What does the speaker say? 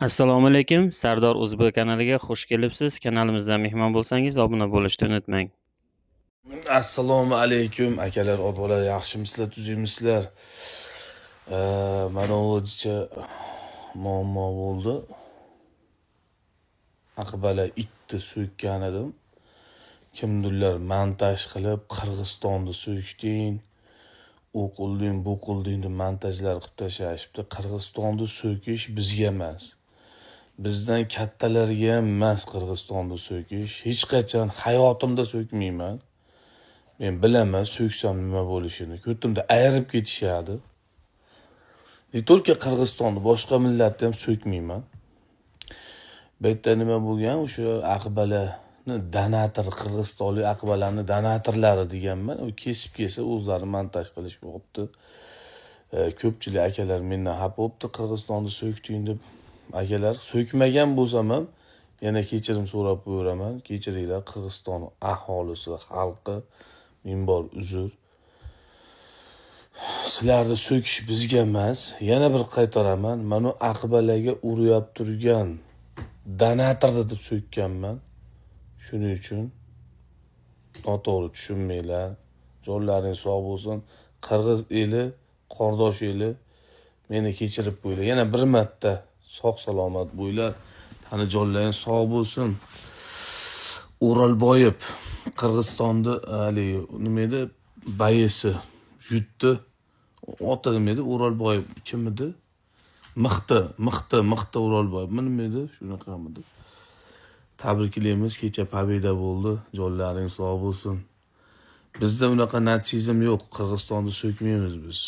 Assalomu alaykum. Sardor Uzbek kanaliga xush kelibsiz. Kanalimizda mehmon bo'lsangiz, obuna bo'lishni unutmang. Assalomu alaykum akalar, opalar, yaxshimisizlar, tuzingmisizlar? Mana o'zicha muammo bo'ldi. Aqbala itni so'kkan edim. Kimdirlar montaj qilib Qirg'izistonda so'kding, u qilding, bu qilding deb montajlar qilib tashlashibdi. Qirg'izistonda so'kish bizga emas. Bizdan kattalarga ham emas Qirg'izistonda so'kish. Hech qachon hayotimda so'kmayman. Men bilaman so'ksam nima bo'lishini. Ko'rtimda ayirib ketishadi. Ne только Qirg'izistonni, boshqa millatni ham so'kmayman. Bu yerda nima bo'lgan? O'sha Aqbalani donator, qirg'izistonlik Aqbalani donatorlari deganman. U kesib kelsa o'zlari montaj qilish bo'pti. Ko'pchilik akalar mendan xafa bo'libdi, Qirg'izistonni so'kding deb. Akalar, so'kmagan bo'lsam ham yana kechirim so'rab qo'yaraman. Kechiringlar, Qirg'iziston aholisi, xalqi, men bor uzr. Sizlarni so'kish bizga emas. Yana bir qaytaraman. Mana Aqbalaga urib turgan donatorni deb so'kkanman. Shuning uchun noto'g'ri tushunmanglar. Jonlaring sog' bo'lsin. Qirg'iz eli, qordosh eli meni kechirib qo'yinglar. Yana bir marta sog' salomat bo'linglar. Tani jonlaring sog' bo'lsin. O'rolboyev Qirg'izistonda nima edi? Bayisi yutdi. Oti nima edi? O'rolboyev kim edi? Mixti O'rolboyev. Nima edi? Shunaqamidi. Tabriklaymiz, kecha pobeda bo'ldi. Jonlaring sog' bo'lsin. Bizda unaqa natsizm yo'q. Qirg'izistonni so'kmaymiz biz.